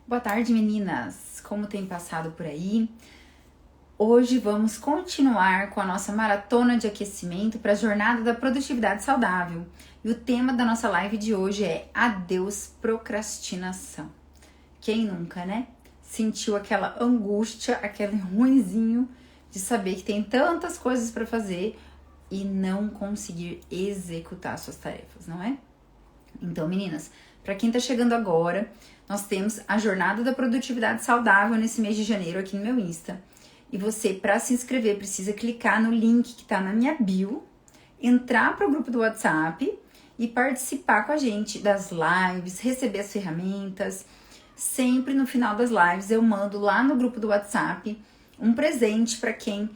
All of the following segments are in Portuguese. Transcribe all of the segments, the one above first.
Boa tarde, meninas! Como tem passado por aí? Hoje vamos continuar com a nossa maratona de aquecimento para a jornada da produtividade saudável. E o tema da nossa live de hoje é Adeus procrastinação. Quem nunca, né? Sentiu aquela angústia, aquele ruinzinho de saber que tem tantas coisas para fazer e não conseguir executar suas tarefas, não é? Então, meninas, para quem tá chegando agora, nós temos a Jornada da Produtividade Saudável nesse mês de janeiro aqui no meu Insta. E você, para se inscrever, precisa clicar no link que tá na minha bio, entrar para o grupo do WhatsApp e participar com a gente das lives, receber as ferramentas. Sempre no final das lives eu mando lá no grupo do WhatsApp um presente para quem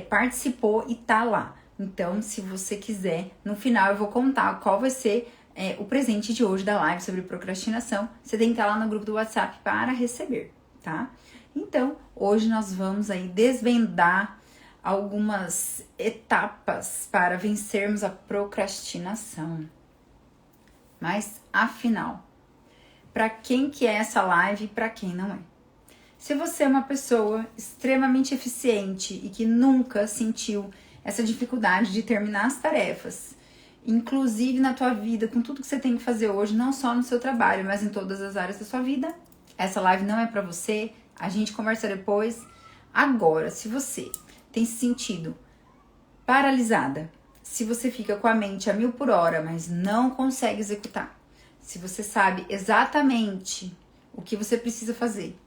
participou e tá lá. Então, se você quiser, no final eu vou contar qual vai ser o presente de hoje da live sobre procrastinação. Você tem que estar lá no grupo do WhatsApp para receber, tá? Então, hoje nós vamos aí desvendar algumas etapas para vencermos a procrastinação. Mas, afinal, para quem que é essa live e para quem não é? Se você é uma pessoa extremamente eficiente e que nunca sentiu essa dificuldade de terminar as tarefas, inclusive na tua vida, com tudo que você tem que fazer hoje, não só no seu trabalho, mas em todas as áreas da sua vida, essa live não é para você. A gente conversa depois. Agora, se você tem se sentido paralisada, se você fica com a mente a 1000 por hora, mas não consegue executar, se você sabe exatamente o que você precisa fazer,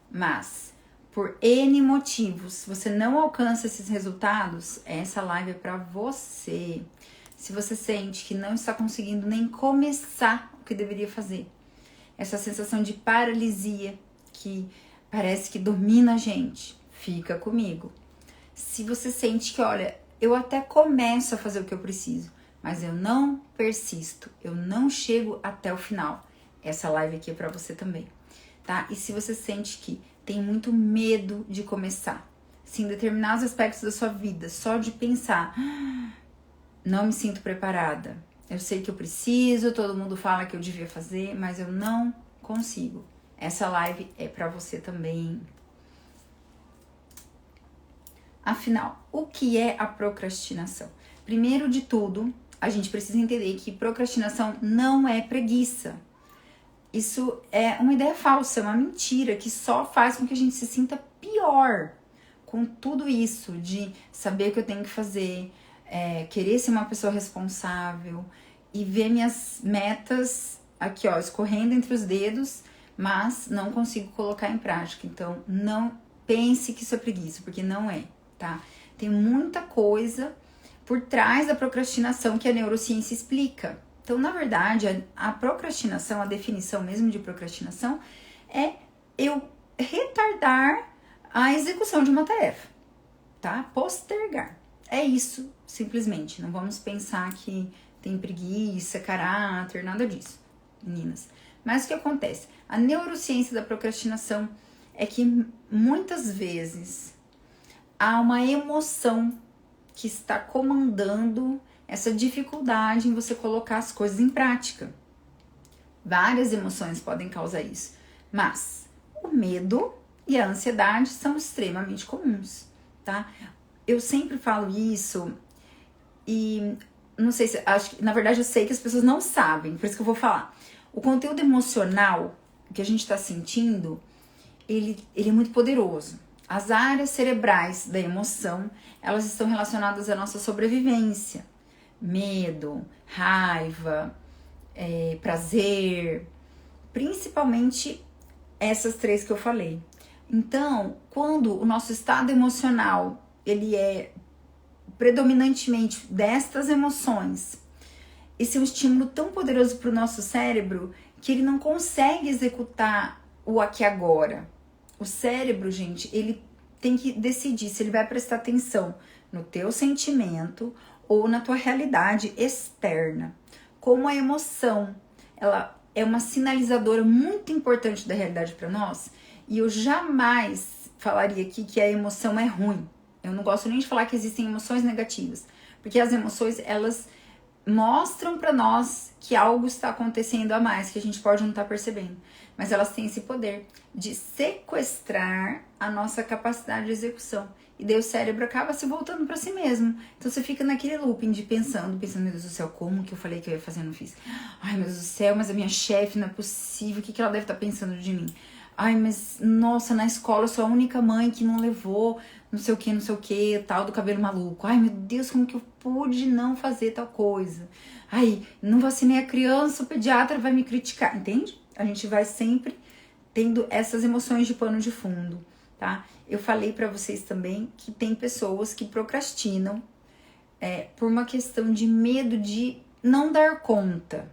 mas por N motivos você não alcança esses resultados, essa live é para você. Se você sente que não está conseguindo nem começar o que deveria fazer, essa sensação de paralisia que parece que domina a gente, fica comigo. Se você sente que, olha, eu até começo a fazer o que eu preciso, mas eu não persisto, eu não chego até o final, essa live aqui é para você também, tá? E se você sente que tem muito medo de começar, se em determinados aspectos da sua vida, só de pensar, não me sinto preparada, eu sei que eu preciso, todo mundo fala que eu devia fazer, mas eu não consigo. Essa live é para você também. Afinal, o que é a procrastinação? Primeiro de tudo, a gente precisa entender que procrastinação não é preguiça. Isso é uma ideia falsa, é uma mentira que só faz com que a gente se sinta pior com tudo isso de saber o que eu tenho que fazer, querer ser uma pessoa responsável e ver minhas metas aqui, ó, escorrendo entre os dedos, mas não consigo colocar em prática. Então, não pense que isso é preguiça, porque não é, tá? Tem muita coisa por trás da procrastinação que a neurociência explica. Então, na verdade, a procrastinação, a definição mesmo de procrastinação, é eu retardar a execução de uma tarefa, tá? Postergar. É isso, simplesmente. Não vamos pensar que tem preguiça, caráter, nada disso, meninas. Mas o que acontece? A neurociência da procrastinação é que muitas vezes há uma emoção que está comandando essa dificuldade em você colocar as coisas em prática. Várias emoções podem causar isso, mas o medo e a ansiedade são extremamente comuns, tá? Eu sempre falo isso e não sei se, acho que, na verdade eu sei que as pessoas não sabem, por isso que eu vou falar. O conteúdo emocional que a gente está sentindo, ele é muito poderoso. As áreas cerebrais da emoção, elas estão relacionadas à nossa sobrevivência. Medo, raiva, prazer, principalmente essas três que eu falei. Então, quando o nosso estado emocional, ele é predominantemente destas emoções, esse é um estímulo tão poderoso para o nosso cérebro que ele não consegue executar o aqui e agora. O cérebro, gente, ele tem que decidir se ele vai prestar atenção no teu sentimento ou na tua realidade externa. Como a emoção, ela é uma sinalizadora muito importante da realidade para nós, e eu jamais falaria aqui que a emoção é ruim. Eu não gosto nem de falar que existem emoções negativas, porque as emoções, elas mostram para nós que algo está acontecendo a mais, que a gente pode não estar percebendo. Mas elas têm esse poder de sequestrar a nossa capacidade de execução. E daí o cérebro acaba se voltando para si mesmo. Então você fica naquele looping de pensando, meu Deus do céu, como que eu falei que eu ia fazer e não fiz? Ai, meu Deus do céu, mas a minha chefe não é possível, o que ela deve estar pensando de mim? Ai, mas nossa, na escola eu sou a única mãe que não levou não sei o que, tal do cabelo maluco. Ai, meu Deus, como que eu pude não fazer tal coisa? Ai, não vacinei a criança, o pediatra vai me criticar, entende? A gente vai sempre tendo essas emoções de pano de fundo, tá? Eu falei pra vocês também que tem pessoas que procrastinam por uma questão de medo de não dar conta.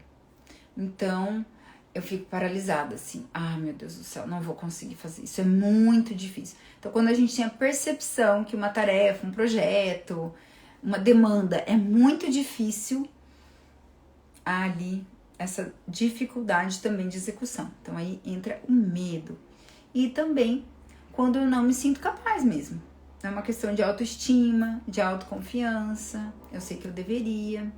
Então, eu fico paralisada, assim. Ah, meu Deus do céu, não vou conseguir fazer isso. É muito difícil. Então, quando a gente tem a percepção que uma tarefa, um projeto, uma demanda é muito difícil, há ali essa dificuldade também de execução. Então, aí entra o medo. E também quando eu não me sinto capaz mesmo. É uma questão de autoestima, de autoconfiança. Eu sei que eu deveria.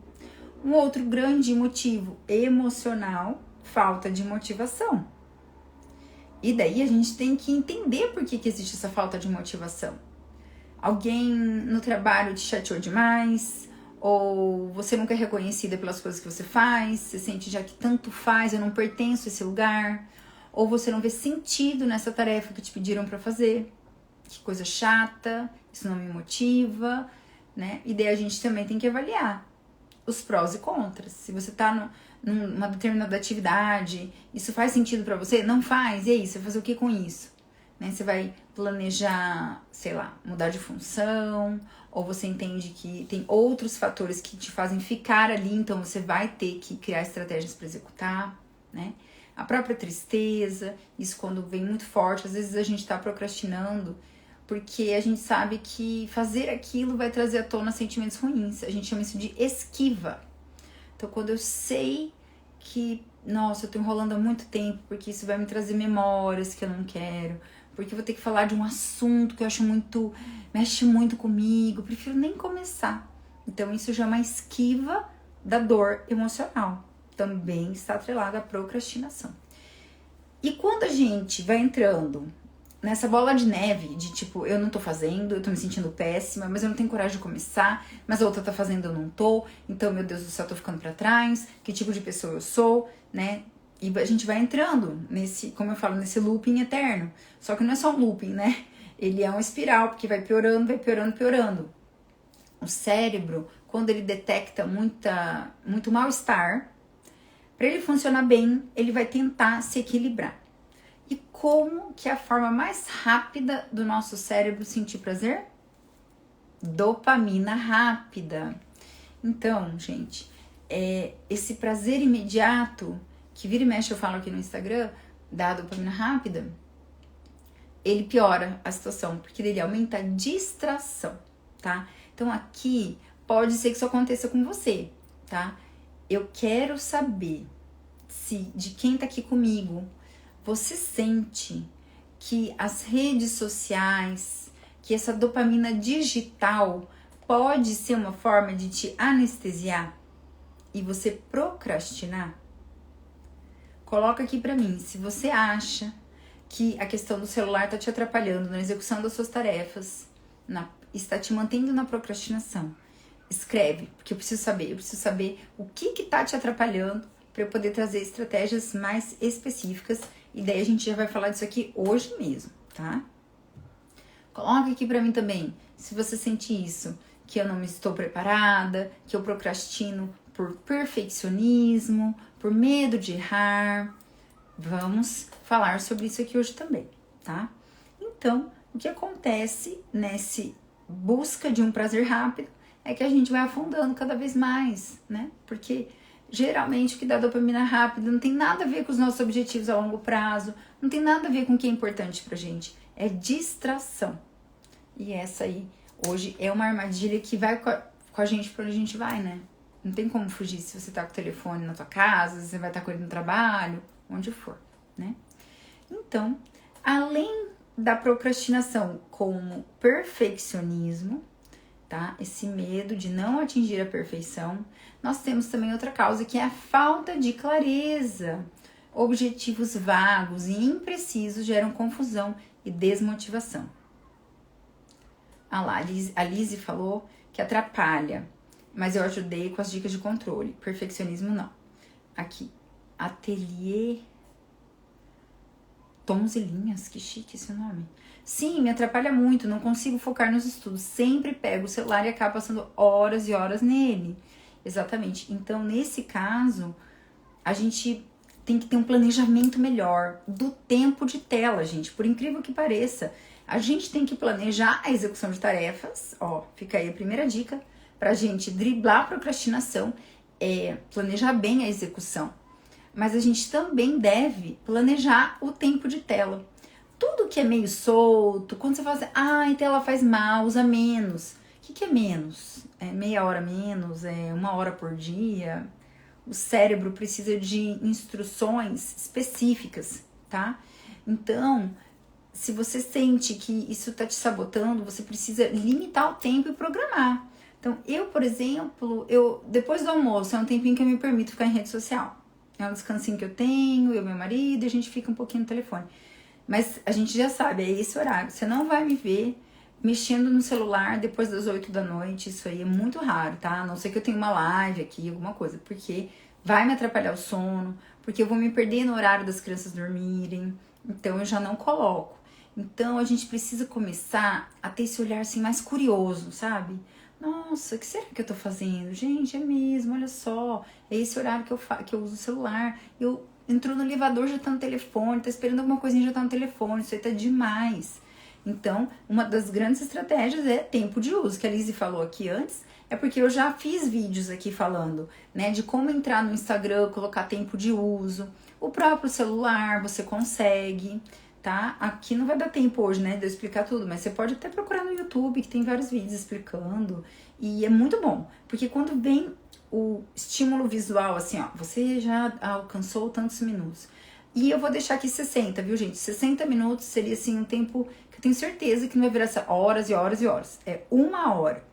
Um outro grande motivo emocional, falta de motivação. E daí a gente tem que entender por que existe essa falta de motivação. Alguém no trabalho te chateou demais, ou você nunca é reconhecida pelas coisas que você faz, você sente já que tanto faz, eu não pertenço a esse lugar, ou você não vê sentido nessa tarefa que te pediram para fazer. Que coisa chata, isso não me motiva, né? E daí a gente também tem que avaliar os prós e contras. Se você tá numa determinada atividade, isso faz sentido pra você? Não faz? E aí, você vai fazer o que com isso? Né? Você vai planejar, sei lá, mudar de função, ou você entende que tem outros fatores que te fazem ficar ali, então você vai ter que criar estratégias para executar, né? A própria tristeza, isso quando vem muito forte, às vezes a gente tá procrastinando porque a gente sabe que fazer aquilo vai trazer à tona sentimentos ruins. A gente chama isso de esquiva. Então, quando eu sei que, nossa, eu tô enrolando há muito tempo, porque isso vai me trazer memórias que eu não quero, porque eu vou ter que falar de um assunto que eu acho muito, mexe muito comigo, eu prefiro nem começar. Então, isso já é uma esquiva da dor emocional. Também está atrelada à procrastinação. E quando a gente vai entrando nessa bola de neve de tipo, eu não tô fazendo, eu tô me sentindo péssima, mas eu não tenho coragem de começar, mas a outra tá fazendo, eu não tô, então, meu Deus do céu, eu tô ficando pra trás, que tipo de pessoa eu sou, né? E a gente vai entrando nesse, como eu falo, nesse looping eterno. Só que não é só um looping, né? Ele é uma espiral, porque vai piorando, piorando. O cérebro, quando ele detecta muito mal-estar, para ele funcionar bem, ele vai tentar se equilibrar. E como que é a forma mais rápida do nosso cérebro sentir prazer? Dopamina rápida. Então, gente, esse prazer imediato, que vira e mexe eu falo aqui no Instagram, da dopamina rápida, ele piora a situação, porque ele aumenta a distração, tá? Então aqui, pode ser que isso aconteça com você, tá? Eu quero saber se de quem tá aqui comigo, você sente que as redes sociais, que essa dopamina digital pode ser uma forma de te anestesiar e você procrastinar? Coloca aqui pra mim, se você acha que a questão do celular tá te atrapalhando na execução das suas tarefas, está te mantendo na procrastinação. Escreve, porque eu preciso saber o que tá te atrapalhando para eu poder trazer estratégias mais específicas. E daí a gente já vai falar disso aqui hoje mesmo, tá? Coloca aqui pra mim também, se você sente isso, que eu não estou preparada, que eu procrastino por perfeccionismo, por medo de errar. Vamos falar sobre isso aqui hoje também, tá? Então, o que acontece nessa busca de um prazer rápido é que a gente vai afundando cada vez mais, né? Porque geralmente o que dá dopamina rápida não tem nada a ver com os nossos objetivos a longo prazo, não tem nada a ver com o que é importante pra gente, é distração. E essa aí, hoje, é uma armadilha que vai com a gente pra onde a gente vai, né? Não tem como fugir se você tá com o telefone na tua casa, você vai estar com ele no trabalho, onde for, né? Então, além da procrastinação como perfeccionismo, tá? Esse medo de não atingir a perfeição. Nós temos também outra causa, que é a falta de clareza. Objetivos vagos e imprecisos geram confusão e desmotivação. A Lizzie falou que atrapalha, mas eu ajudei com as dicas de controle. Perfeccionismo não. Aqui, Ateliê Tons e Linhas, que chique esse nome. Sim, me atrapalha muito, não consigo focar nos estudos. Sempre pego o celular e acabo passando horas e horas nele. Exatamente. Então, nesse caso, a gente tem que ter um planejamento melhor do tempo de tela, gente. Por incrível que pareça, a gente tem que planejar a execução de tarefas. Ó, fica aí a primeira dica pra gente driblar a procrastinação, planejar bem a execução. Mas a gente também deve planejar o tempo de tela. Tudo que é meio solto, quando você fala assim, tela faz mal, usa menos. O que é menos? É meia hora menos? É 1 hora por dia? O cérebro precisa de instruções específicas, tá? Então, se você sente que isso tá te sabotando, você precisa limitar o tempo e programar. Então, eu, por exemplo, depois do almoço, é um tempinho que eu me permito ficar em rede social. É um descansinho que eu tenho, eu e meu marido, e a gente fica um pouquinho no telefone. Mas a gente já sabe, é esse horário. Você não vai me ver mexendo no celular depois das 8 da noite. Isso aí é muito raro, tá? A não ser que eu tenha uma live aqui, alguma coisa. Porque vai me atrapalhar o sono, porque eu vou me perder no horário das crianças dormirem. Então, eu já não coloco. Então, a gente precisa começar a ter esse olhar assim mais curioso, sabe? Nossa, o que será que eu tô fazendo? Gente, é mesmo, olha só. É esse horário que eu uso o celular. Eu entro no elevador, já tá no telefone. Tá esperando alguma coisinha, já tá no telefone. Isso aí tá demais. Então, uma das grandes estratégias é tempo de uso, que a Lizzie falou aqui antes. É porque eu já fiz vídeos aqui falando, né, de como entrar no Instagram, colocar tempo de uso. O próprio celular, você consegue, tá? Aqui não vai dar tempo hoje, né, de eu explicar tudo, mas você pode até procurar no YouTube, que tem vários vídeos explicando. E é muito bom, porque quando vem o estímulo visual, assim, ó, você já alcançou tantos minutos. E eu vou deixar aqui 60, viu, gente? 60 minutos seria, assim, um tempo que eu tenho certeza que não vai virar horas e horas e horas. É 1 hora.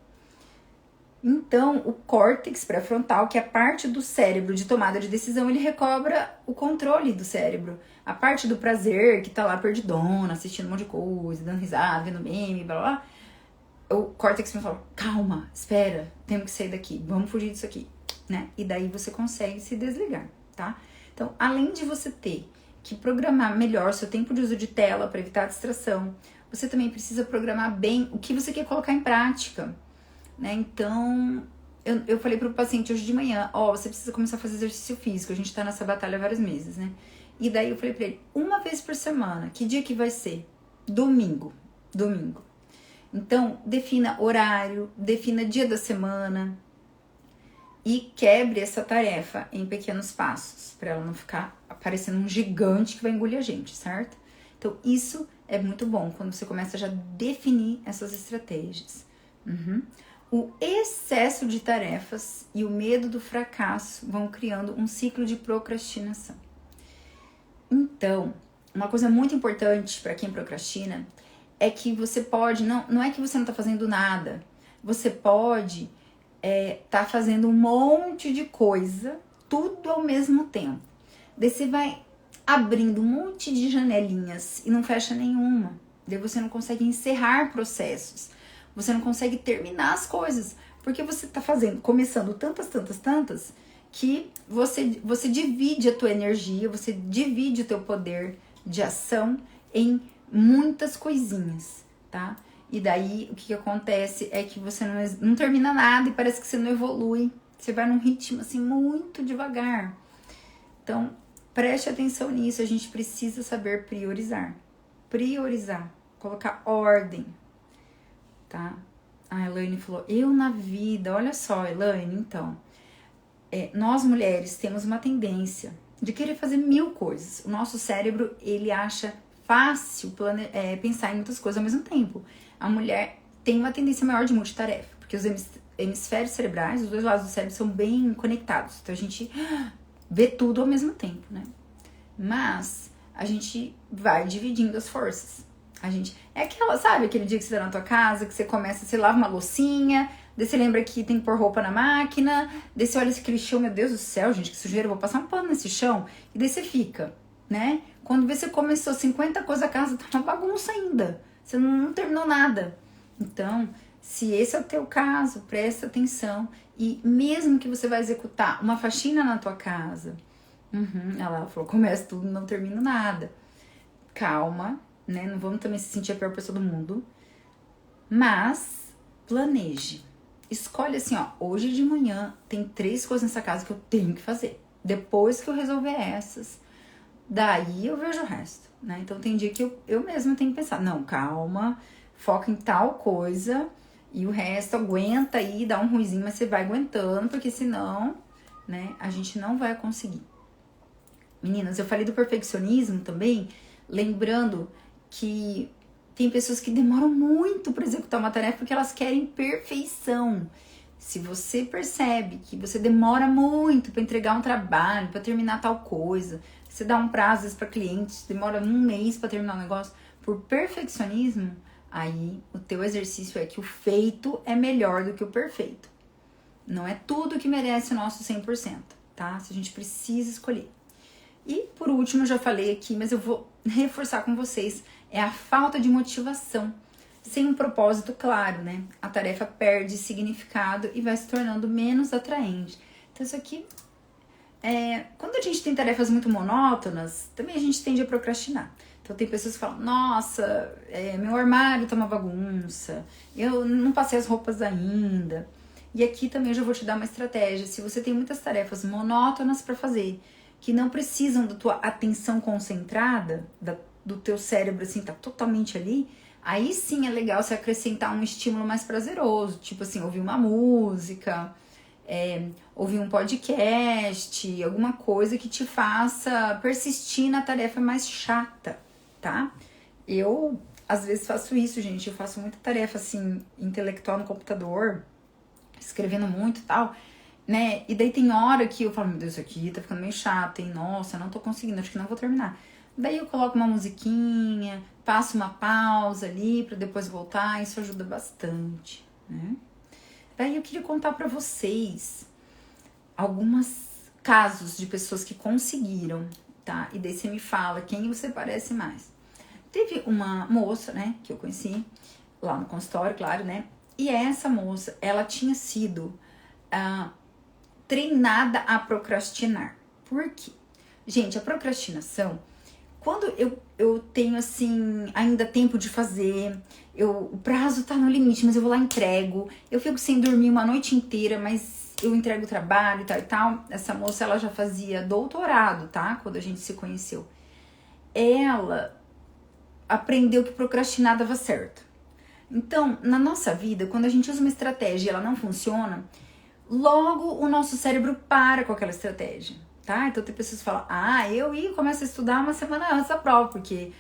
Então, o córtex pré-frontal, que é a parte do cérebro de tomada de decisão, ele recobra o controle do cérebro. A parte do prazer, que tá lá perdidona, assistindo um monte de coisa, dando risada, vendo meme, blá blá. O córtex pré-frontal, calma, espera, temos que sair daqui, vamos fugir disso aqui, né? E daí você consegue se desligar, tá? Então, além de você ter que programar melhor seu tempo de uso de tela para evitar a distração, você também precisa programar bem o que você quer colocar em prática, né? Então, eu falei pro paciente hoje de manhã, você precisa começar a fazer exercício físico, a gente tá nessa batalha há vários meses, né? E daí eu falei pra ele, 1 vez por semana, que dia que vai ser? Domingo. Então, defina horário, defina dia da semana e quebre essa tarefa em pequenos passos, para ela não ficar parecendo um gigante que vai engolir a gente, certo? Então, isso é muito bom, quando você começa já a definir essas estratégias. O excesso de tarefas e o medo do fracasso vão criando um ciclo de procrastinação. Então, uma coisa muito importante para quem procrastina é que você pode, não é que você não tá fazendo nada, você pode tá fazendo um monte de coisa, tudo ao mesmo tempo. Daí você vai abrindo um monte de janelinhas e não fecha nenhuma. Daí você não consegue encerrar processos. Você não consegue terminar as coisas, porque você tá começando tantas, que você divide a tua energia, você divide o teu poder de ação em muitas coisinhas, tá? E daí, o que acontece é que você não termina nada e parece que você não evolui. Você vai num ritmo, assim, muito devagar. Então, preste atenção nisso, a gente precisa saber priorizar. Colocar ordem, tá? A Elaine falou, eu na vida, olha só, Elaine, então, nós mulheres temos uma tendência de querer fazer 1000 coisas. O nosso cérebro, ele acha fácil pensar em muitas coisas ao mesmo tempo. A mulher tem uma tendência maior de multitarefa, porque os hemisférios cerebrais, os dois lados do cérebro, são bem conectados. Então, a gente vê tudo ao mesmo tempo, né? Mas a gente vai dividindo as forças. A gente... É aquela, sabe, aquele dia que você tá na tua casa, que você começa, você lava uma loucinha, daí você lembra que tem que pôr roupa na máquina, daí você olha aquele chão, meu Deus do céu, gente, que sujeira, eu vou passar um pano nesse chão. E daí você fica, né? Quando você começou 50 coisas, a casa tá uma bagunça ainda. Você não terminou nada. Então, se esse é o teu caso, presta atenção. E mesmo que você vai executar uma faxina na tua casa, ela falou, começa tudo, não termino nada. Calma, né? Não vamos também se sentir a pior pessoa do mundo. Mas planeje. Escolhe assim, ó, hoje de manhã tem 3 coisas nessa casa que eu tenho que fazer. Depois que eu resolver essas, daí eu vejo o resto, né? Então tem dia que eu mesma tenho que pensar, não, calma, foca em tal coisa e o resto aguenta aí, dá um ruizinho, mas você vai aguentando, porque senão, né, a gente não vai conseguir. Meninas, eu falei do perfeccionismo também, lembrando que tem pessoas que demoram muito para executar uma tarefa porque elas querem perfeição. Se você percebe que você demora muito para entregar um trabalho, para terminar tal coisa, você dá um prazo para clientes, demora 1 mês para terminar um negócio, por perfeccionismo, aí o teu exercício é que o feito é melhor do que o perfeito. Não é tudo que merece o nosso 100%, tá? Se a gente precisa escolher. E por último, eu já falei aqui, mas eu vou reforçar com vocês, é a falta de motivação. Sem um propósito claro, né? A tarefa perde significado e vai se tornando menos atraente. Então isso aqui, quando a gente tem tarefas muito monótonas, também a gente tende a procrastinar. Então tem pessoas que falam, nossa, meu armário tá uma bagunça, eu não passei as roupas ainda. E aqui também eu já vou te dar uma estratégia. Se você tem muitas tarefas monótonas para fazer, que não precisam da tua atenção concentrada, do teu cérebro assim, tá totalmente ali, aí sim é legal você acrescentar um estímulo mais prazeroso, tipo assim, ouvir uma música, ouvir um podcast, alguma coisa que te faça persistir na tarefa mais chata, tá? Eu, às vezes, faço isso, gente, eu faço muita tarefa, assim, intelectual no computador, escrevendo muito e tal, né? E daí tem hora que eu falo, meu Deus, isso aqui tá ficando meio chato, hein? Nossa, não tô conseguindo, acho que não vou terminar. Daí eu coloco uma musiquinha, passo uma pausa ali pra depois voltar, isso ajuda bastante, né? Daí eu queria contar pra vocês alguns casos de pessoas que conseguiram, tá? E daí você me fala quem você parece mais. Teve uma moça, né, que eu conheci lá no consultório, claro, né? E essa moça, ela tinha sido treinada a procrastinar. Por quê? Gente, a procrastinação, quando eu tenho, assim, ainda tempo de fazer, o prazo tá no limite, mas eu vou lá e entrego, eu fico sem dormir uma noite inteira, mas eu entrego o trabalho e tal e tal. Essa moça, ela já fazia doutorado, tá? Quando a gente se conheceu. Ela aprendeu que procrastinar dava certo. Então, na nossa vida, quando a gente usa uma estratégia e ela não funciona, logo o nosso cérebro para com aquela estratégia, tá? Então tem pessoas que falam, eu começo a estudar uma semana antes da prova, porque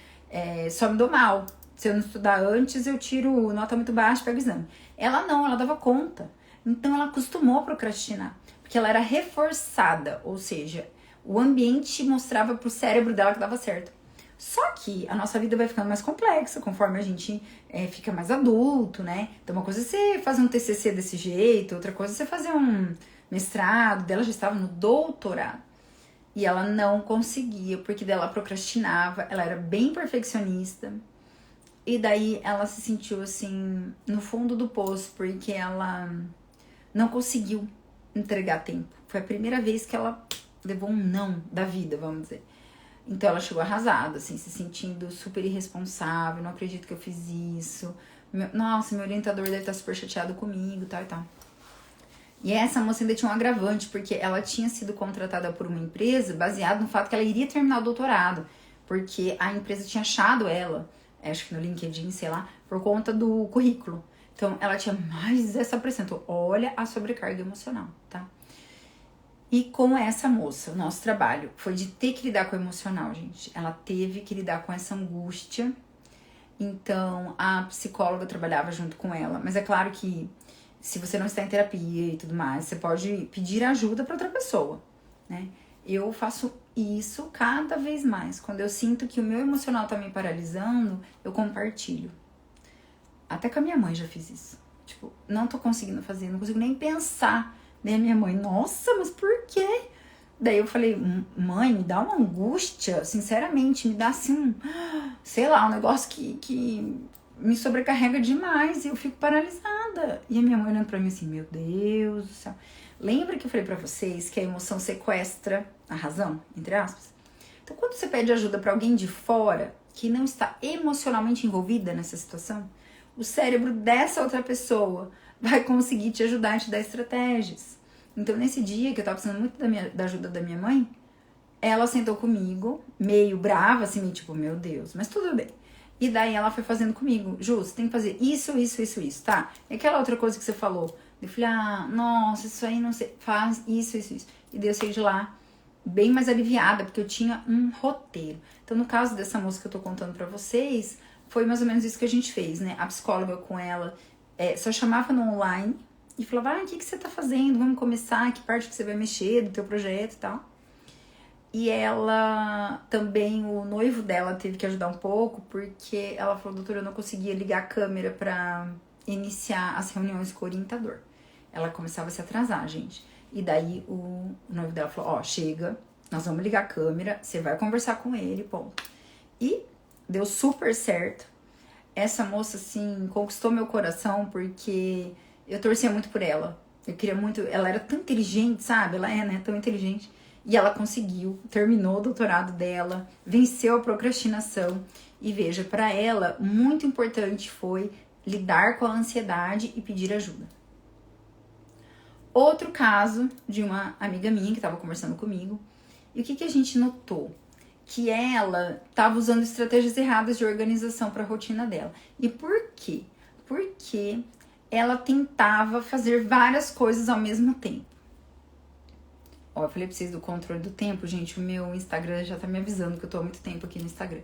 só me dou mal. Se eu não estudar antes, eu tiro nota muito baixa e pego o exame. Ela não, ela dava conta. Então ela acostumou a procrastinar, porque ela era reforçada, ou seja, o ambiente mostrava pro cérebro dela que dava certo. Só que a nossa vida vai ficando mais complexa conforme a gente fica mais adulto, né? Então uma coisa é você fazer um TCC desse jeito, outra coisa é você fazer um mestrado, dela já estava no doutorado. E ela não conseguia, porque dela procrastinava, ela era bem perfeccionista. E daí ela se sentiu assim, no fundo do poço, porque ela não conseguiu entregar a tempo. Foi a primeira vez que ela levou um não da vida, vamos dizer. Então ela chegou arrasada, assim, se sentindo super irresponsável, não acredito que eu fiz isso. Nossa, meu orientador deve estar super chateado comigo, tal e tal. E essa moça ainda tinha um agravante, porque ela tinha sido contratada por uma empresa baseado no fato que ela iria terminar o doutorado, porque a empresa tinha achado ela, acho que no LinkedIn, sei lá, por conta do currículo. Então ela tinha mais essa pressão. Então, olha a sobrecarga emocional, tá? E com essa moça, o nosso trabalho foi de ter que lidar com o emocional, gente. Ela teve que lidar com essa angústia. Então, a psicóloga trabalhava junto com ela. Mas é claro que se você não está em terapia e tudo mais, você pode pedir ajuda para outra pessoa, né? Eu faço isso cada vez mais. Quando eu sinto que o meu emocional tá me paralisando, eu compartilho. Até com a minha mãe já fiz isso. Tipo, não tô conseguindo fazer, não consigo nem pensar. Daí a minha mãe, nossa, mas por quê? Daí eu falei, mãe, me dá uma angústia, sinceramente, me dá assim, sei lá, um negócio que me sobrecarrega demais e eu fico paralisada. E a minha mãe olhando pra mim assim, meu Deus do céu. Lembra que eu falei pra vocês que a emoção sequestra a razão, entre aspas? Então, quando você pede ajuda pra alguém de fora, que não está emocionalmente envolvida nessa situação, o cérebro dessa outra pessoa vai conseguir te ajudar a te dar estratégias. Então, nesse dia que eu tava precisando muito da ajuda da minha mãe, ela sentou comigo, meio brava, assim, meio tipo, meu Deus, mas tudo bem. E daí ela foi fazendo comigo, Ju, você tem que fazer isso, tá? E aquela outra coisa que você falou, eu falei, nossa, isso aí não sei, faz isso. E daí eu saí de lá bem mais aliviada, porque eu tinha um roteiro. Então, no caso dessa moça que eu tô contando pra vocês, foi mais ou menos isso que a gente fez, né? A psicóloga com ela só chamava no online e falava, o que você tá fazendo? Vamos começar, que parte que você vai mexer do teu projeto e tal. E ela também, o noivo dela teve que ajudar um pouco, porque ela falou, doutora, eu não conseguia ligar a câmera pra iniciar as reuniões com o orientador. Ela começava a se atrasar, gente. E daí o noivo dela falou, chega, nós vamos ligar a câmera, você vai conversar com ele, ponto. E deu super certo. Essa moça, assim, conquistou meu coração, porque eu torcia muito por ela. Eu queria muito, ela era tão inteligente, sabe? Ela né, tão inteligente. E ela conseguiu, terminou o doutorado dela, venceu a procrastinação. E veja, para ela, muito importante foi lidar com a ansiedade e pedir ajuda. Outro caso de uma amiga minha que estava conversando comigo. E o que a gente notou? Que ela estava usando estratégias erradas de organização para a rotina dela. E por quê? Porque ela tentava fazer várias coisas ao mesmo tempo. Eu falei pra vocês do controle do tempo, gente, o meu Instagram já tá me avisando que eu tô há muito tempo aqui no Instagram.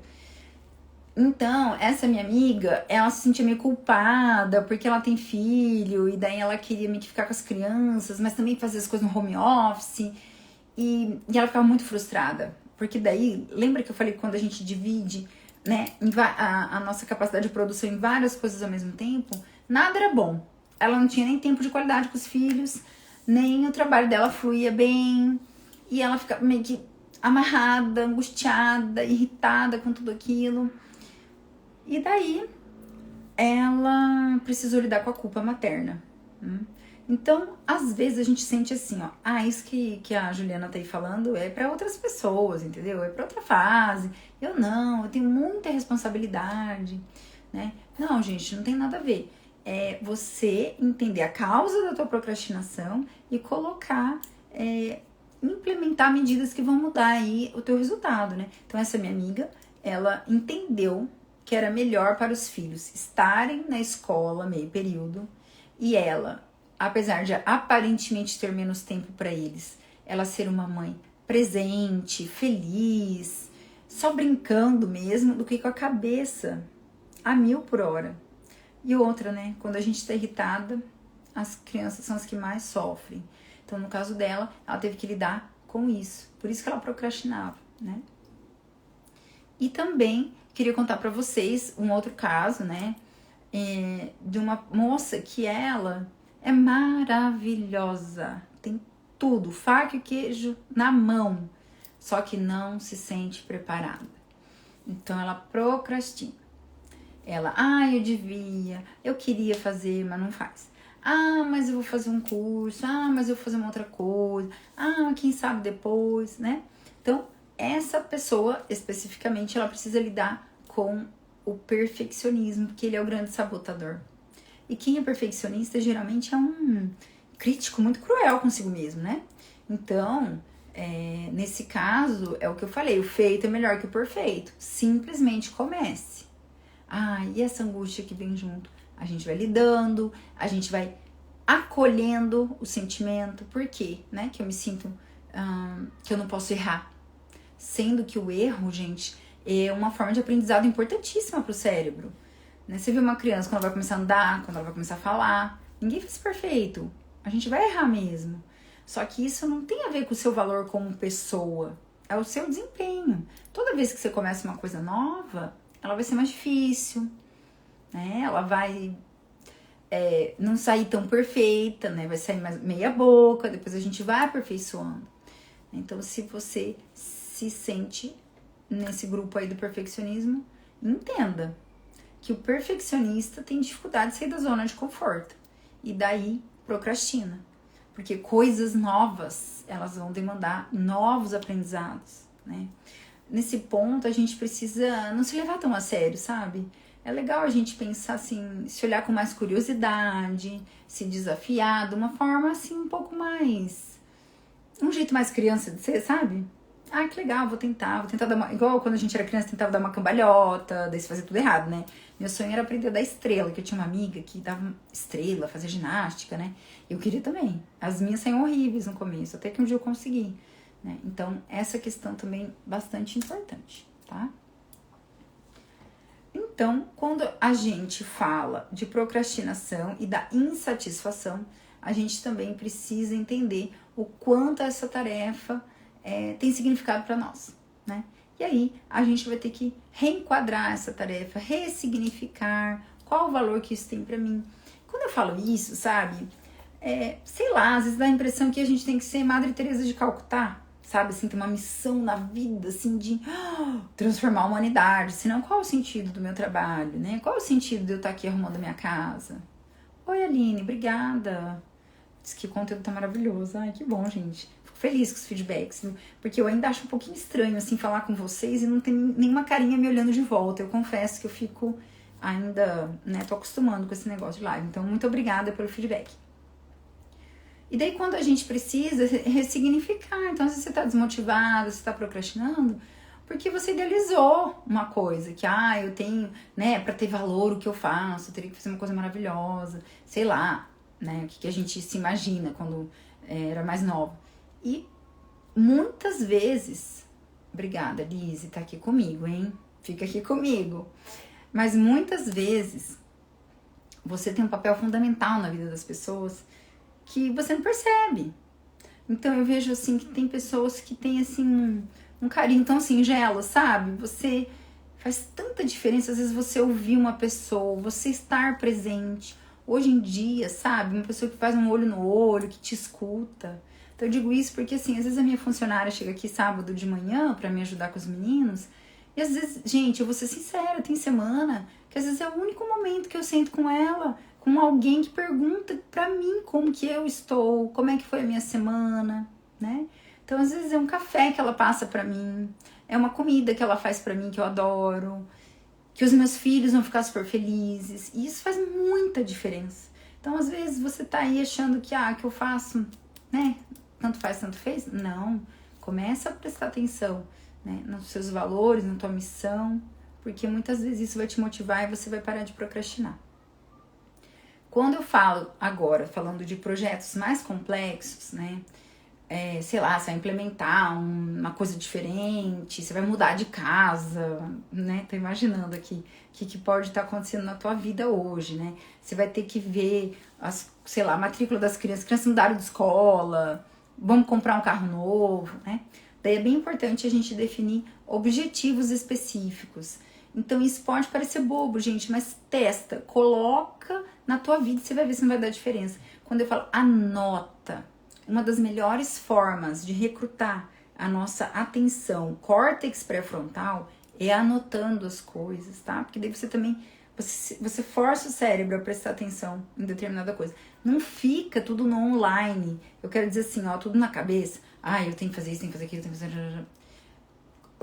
Então, essa minha amiga, ela se sentia meio culpada porque ela tem filho e daí ela queria meio que ficar com as crianças, mas também fazer as coisas no home office e ela ficava muito frustrada. Porque daí, lembra que eu falei que quando a gente divide, né, a nossa capacidade de produção em várias coisas ao mesmo tempo, nada era bom. Ela não tinha nem tempo de qualidade com os filhos, nem o trabalho dela fluía bem, e ela ficava meio que amarrada, angustiada, irritada com tudo aquilo. E daí, ela precisou lidar com a culpa materna. Então, às vezes a gente sente assim, isso que a Juliana tá aí falando é para outras pessoas, entendeu? É para outra fase. Eu tenho muita responsabilidade, né? Não, gente, não tem nada a ver. É você entender a causa da tua procrastinação e colocar, implementar medidas que vão mudar aí o teu resultado, né? Então, essa minha amiga, ela entendeu que era melhor para os filhos estarem na escola meio período e ela, apesar de aparentemente ter menos tempo para eles, ela ser uma mãe presente, feliz, só brincando mesmo, do que com a cabeça a 1000 por hora. E outra, né? Quando a gente está irritada, as crianças são as que mais sofrem. Então, no caso dela, ela teve que lidar com isso. Por isso que ela procrastinava, né? E também queria contar para vocês um outro caso, né? De uma moça que ela é maravilhosa. Tem tudo, faca e queijo na mão. Só que não se sente preparada. Então, ela procrastina. Ela, eu devia, eu queria fazer, mas não faz. Mas eu vou fazer um curso, mas eu vou fazer uma outra coisa, quem sabe depois, né? Então, essa pessoa, especificamente, ela precisa lidar com o perfeccionismo, porque ele é o grande sabotador. E quem é perfeccionista, geralmente, é um crítico muito cruel consigo mesmo, né? Então, nesse caso, é o que eu falei, o feito é melhor que o perfeito. Simplesmente comece. E essa angústia que vem junto? A gente vai lidando, a gente vai acolhendo o sentimento. Por quê? Né? Que eu me sinto que eu não posso errar. Sendo que o erro, gente, é uma forma de aprendizado importantíssima para o cérebro. Né? Você vê uma criança quando ela vai começar a andar, quando ela vai começar a falar. Ninguém faz perfeito. A gente vai errar mesmo. Só que isso não tem a ver com o seu valor como pessoa, é o seu desempenho. Toda vez que você começa uma coisa nova, ela vai ser mais difícil, né? Ela vai não sair tão perfeita, né? Vai sair mais meia boca, depois a gente vai aperfeiçoando. Então, se você se sente nesse grupo aí do perfeccionismo, entenda que o perfeccionista tem dificuldade de sair da zona de conforto. E daí, procrastina. Porque coisas novas, elas vão demandar novos aprendizados, né? Nesse ponto, a gente precisa não se levar tão a sério, sabe? É legal a gente pensar assim, se olhar com mais curiosidade, se desafiar de uma forma assim um pouco mais... um jeito mais criança de ser, sabe? Ah, que legal, vou tentar dar uma... Igual quando a gente era criança, tentava dar uma cambalhota, daí você fazia tudo errado, né? Meu sonho era aprender a dar estrela, que eu tinha uma amiga que dava estrela, fazia ginástica, né? Eu queria também. As minhas saíam horríveis no começo, até que um dia eu consegui, né? Então, essa questão também bastante importante, tá? Então, quando a gente fala de procrastinação e da insatisfação, a gente também precisa entender o quanto essa tarefa tem significado para nós, né? E aí, a gente vai ter que reenquadrar essa tarefa, ressignificar qual o valor que isso tem para mim. Quando eu falo isso, sabe? Sei lá, às vezes dá a impressão que a gente tem que ser Madre Teresa de Calcutá, sabe, assim, ter uma missão na vida, assim, de transformar a humanidade. Senão, qual é o sentido do meu trabalho, né? Qual é o sentido de eu estar aqui arrumando a minha casa? Oi, Aline, obrigada. Diz que o conteúdo tá maravilhoso. Ai, que bom, gente. Fico feliz com os feedbacks, viu? Porque eu ainda acho um pouquinho estranho, assim, falar com vocês e não tem nenhuma carinha me olhando de volta. Eu confesso que eu fico ainda, né, tô acostumando com esse negócio de live. Então, muito obrigada pelo feedback. E daí, quando a gente precisa ressignificar, então, se você tá desmotivado, se tá procrastinando, porque você idealizou uma coisa, que, eu tenho, né, pra ter valor o que eu faço, eu teria que fazer uma coisa maravilhosa, sei lá, né, o que a gente se imagina quando era mais nova. E muitas vezes, obrigada, Lizzy, tá aqui comigo, hein? Fica aqui comigo. Mas muitas vezes, você tem um papel fundamental na vida das pessoas que você não percebe. Então eu vejo assim que tem pessoas que têm assim um carinho tão singelo, sabe? Você faz tanta diferença, às vezes você ouvir uma pessoa, você estar presente. Hoje em dia, sabe? Uma pessoa que faz um olho no olho, que te escuta. Então eu digo isso porque assim, às vezes a minha funcionária chega aqui sábado de manhã pra me ajudar com os meninos, e às vezes, gente, eu vou ser sincera, tem semana que às vezes é o único momento que eu sento com ela, com alguém que pergunta pra mim como que eu estou, como é que foi a minha semana, né? Então, às vezes é um café que ela passa pra mim, é uma comida que ela faz pra mim que eu adoro, que os meus filhos vão ficar super felizes, e isso faz muita diferença. Então, às vezes você tá aí achando que, que eu faço, né? Tanto faz, tanto fez? Não. Começa a prestar atenção, né, nos seus valores, na tua missão, porque muitas vezes isso vai te motivar e você vai parar de procrastinar. Quando eu falo agora, falando de projetos mais complexos, né, sei lá, você vai implementar uma coisa diferente, você vai mudar de casa, né, tô imaginando aqui o que pode estar acontecendo na tua vida hoje, né, você vai ter que ver, a matrícula das crianças mudaram de escola, vamos comprar um carro novo, né, daí é bem importante a gente definir objetivos específicos. Então isso pode parecer bobo, gente, mas testa, coloca na tua vida e você vai ver se não vai dar diferença. Quando eu falo anota, uma das melhores formas de recrutar a nossa atenção, córtex pré-frontal, é anotando as coisas, tá? Porque daí você também, você força o cérebro a prestar atenção em determinada coisa. Não fica tudo no online. Eu quero dizer assim, tudo na cabeça. Eu tenho que fazer isso, tenho que fazer aquilo, tenho que fazer...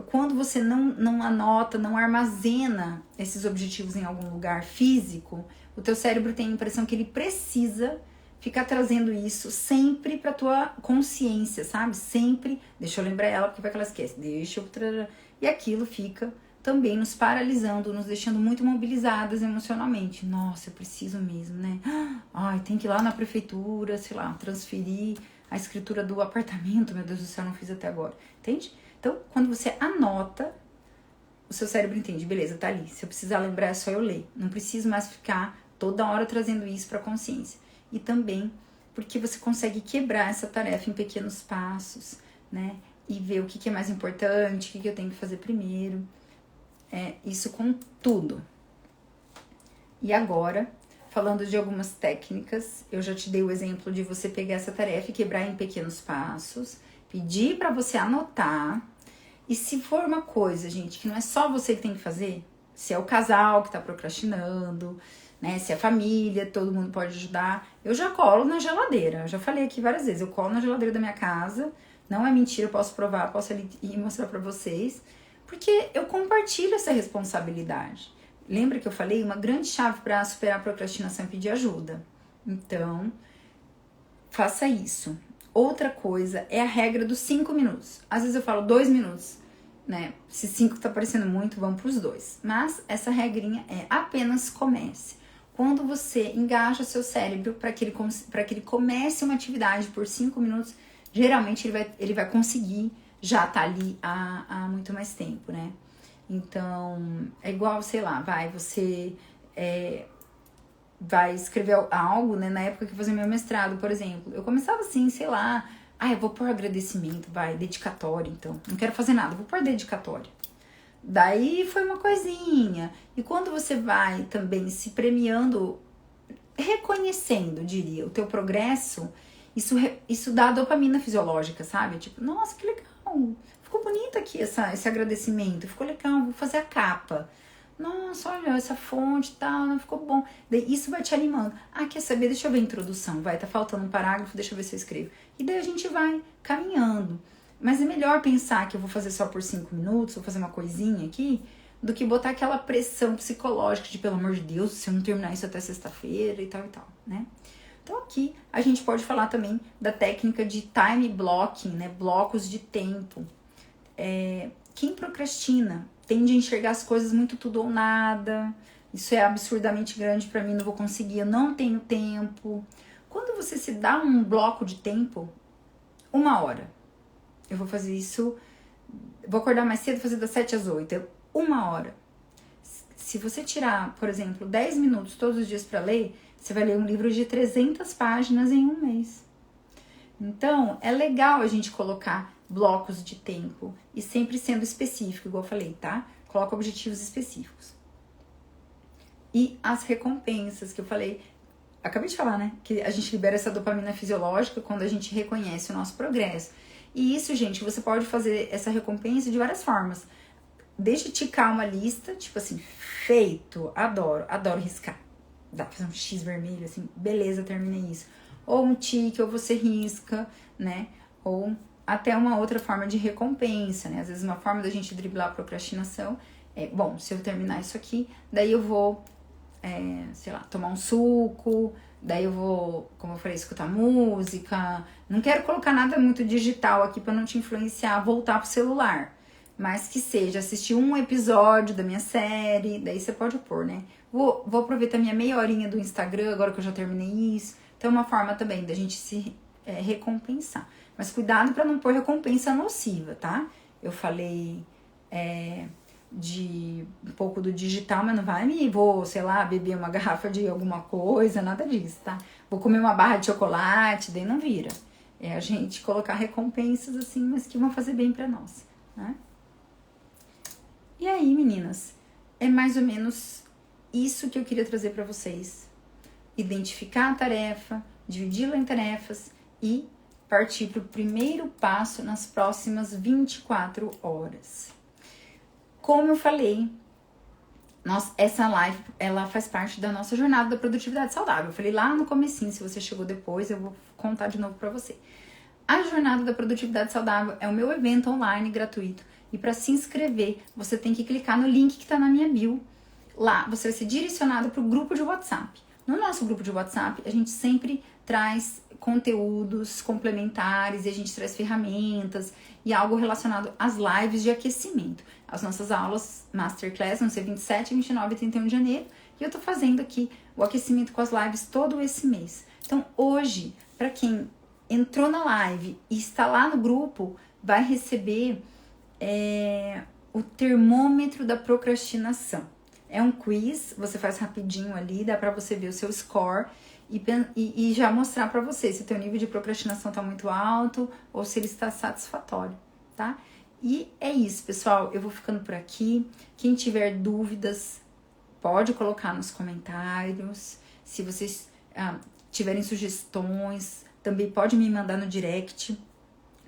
Quando você não anota, não armazena esses objetivos em algum lugar físico, o teu cérebro tem a impressão que ele precisa ficar trazendo isso sempre pra tua consciência, sabe? Sempre, deixa eu lembrar ela, porque vai que ela esquece, e aquilo fica também nos paralisando, nos deixando muito mobilizadas emocionalmente. Nossa, eu preciso mesmo, né? Tem que ir lá na prefeitura, sei lá, transferir a escritura do apartamento, meu Deus do céu, não fiz até agora, entende? Então, quando você anota, o seu cérebro entende, beleza, tá ali. Se eu precisar lembrar, é só eu ler. Não preciso mais ficar toda hora trazendo isso pra consciência. E também porque você consegue quebrar essa tarefa em pequenos passos, né? E ver o que é mais importante, o que eu tenho que fazer primeiro. Isso com tudo. E agora, falando de algumas técnicas, eu já te dei o exemplo de você pegar essa tarefa e quebrar em pequenos passos, pedir para você anotar. E se for uma coisa, gente, que não é só você que tem que fazer, se é o casal que tá procrastinando, né? Se é a família, todo mundo pode ajudar. Eu já colo na geladeira. Eu já falei aqui várias vezes. Eu colo na geladeira da minha casa. Não é mentira, eu posso provar, posso ali ir mostrar pra vocês. Porque eu compartilho essa responsabilidade. Lembra que eu falei? Uma grande chave para superar a procrastinação é pedir ajuda. Então, faça isso. Outra coisa é a regra dos 5 minutos. Às vezes eu falo 2 minutos, né? Se 5 tá parecendo muito, vamos pros 2. Mas essa regrinha é apenas comece. Quando você engaja seu cérebro para que ele comece uma atividade por 5 minutos, geralmente ele vai conseguir já tá ali há muito mais tempo, né? Então, é igual, sei lá, você vai escrever algo, né? Na época que eu fazia meu mestrado, por exemplo, eu começava assim, sei lá, eu vou pôr agradecimento, dedicatório, então. Não quero fazer nada, vou pôr dedicatório. Daí foi uma coisinha. E quando você vai também se premiando, reconhecendo, diria, o teu progresso, isso dá dopamina fisiológica, sabe? Tipo, nossa, que legal, ficou bonito aqui esse agradecimento, ficou legal, vou fazer a capa. Nossa, olha, essa fonte e tal, não ficou bom. Daí isso vai te animando. Quer saber? Deixa eu ver a introdução, tá faltando um parágrafo, deixa eu ver se eu escrevo. E daí a gente vai caminhando. Mas é melhor pensar que eu vou fazer só por 5 minutos, vou fazer uma coisinha aqui, do que botar aquela pressão psicológica de, pelo amor de Deus, se eu não terminar isso até sexta-feira e tal, né? Então aqui a gente pode falar também da técnica de time blocking, né? Blocos de tempo. Quem procrastina tende a enxergar as coisas muito tudo ou nada. Isso é absurdamente grande pra mim, não vou conseguir, eu não tenho tempo. Quando você se dá um bloco de tempo, 1 hora. Eu vou fazer isso, vou acordar mais cedo, fazer das 7 às 8, 1 hora. Se você tirar, por exemplo, 10 minutos todos os dias para ler, você vai ler um livro de 300 páginas em 1 mês. Então, é legal a gente colocar blocos de tempo e sempre sendo específico, igual eu falei, tá? Coloca objetivos específicos. E as recompensas que eu falei, acabei de falar, né? Que a gente libera essa dopamina fisiológica quando a gente reconhece o nosso progresso. E isso, gente, você pode fazer essa recompensa de várias formas. Deixa ticar uma lista, tipo assim, feito, adoro riscar. Dá pra fazer um X vermelho, assim, beleza, terminei isso. Ou um tique, ou você risca, né? Ou até uma outra forma de recompensa, né? Às vezes uma forma da gente driblar a procrastinação bom, se eu terminar isso aqui, daí eu vou, sei lá, tomar um suco, daí eu vou, como eu falei, escutar música. Não quero colocar nada muito digital aqui pra não te influenciar, voltar pro celular. Mas que seja, assistir um episódio da minha série, daí você pode pôr, né? Vou aproveitar minha meia horinha do Instagram, agora que eu já terminei isso. Então é uma forma também da gente se recompensar. Mas cuidado pra não pôr recompensa nociva, tá? Eu falei de um pouco do digital, mas não vou, sei lá, beber uma garrafa de alguma coisa, nada disso, tá? Vou comer uma barra de chocolate, daí não vira. É a gente colocar recompensas assim, mas que vão fazer bem pra nós, né? E aí, meninas, é mais ou menos isso que eu queria trazer pra vocês. Identificar a tarefa, dividi-la em tarefas e partir pro primeiro passo nas próximas 24 horas. Como eu falei, essa live, ela faz parte da nossa jornada da produtividade saudável. Eu falei lá no comecinho, se você chegou depois, eu vou contar de novo pra você. A jornada da produtividade saudável é o meu evento online gratuito. E para se inscrever, você tem que clicar no link que está na minha bio. Lá você vai ser direcionado para o grupo de WhatsApp. No nosso grupo de WhatsApp, a gente sempre traz conteúdos complementares e a gente traz ferramentas e algo relacionado às lives de aquecimento. As nossas aulas Masterclass vão ser 27, 29 e 31 de janeiro. E eu tô fazendo aqui o aquecimento com as lives todo esse mês. Então, hoje, para quem entrou na live e está lá no grupo, vai receber o termômetro da procrastinação. É um quiz, você faz rapidinho ali, dá pra você ver o seu score e já mostrar pra você se o teu nível de procrastinação tá muito alto ou se ele está satisfatório, tá? E é isso, pessoal. Eu vou ficando por aqui. Quem tiver dúvidas, pode colocar nos comentários. Se vocês tiverem sugestões, também pode me mandar no direct,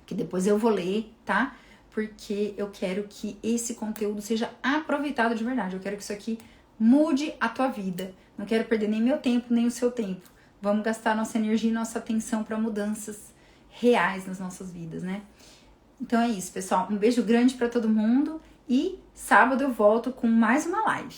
que depois eu vou ler, tá? Porque eu quero que esse conteúdo seja aproveitado de verdade. Eu quero que isso aqui mude a tua vida. Não quero perder nem meu tempo, nem o seu tempo. Vamos gastar nossa energia e nossa atenção para mudanças reais nas nossas vidas, né? Então é isso, pessoal. Um beijo grande para todo mundo e sábado eu volto com mais uma live.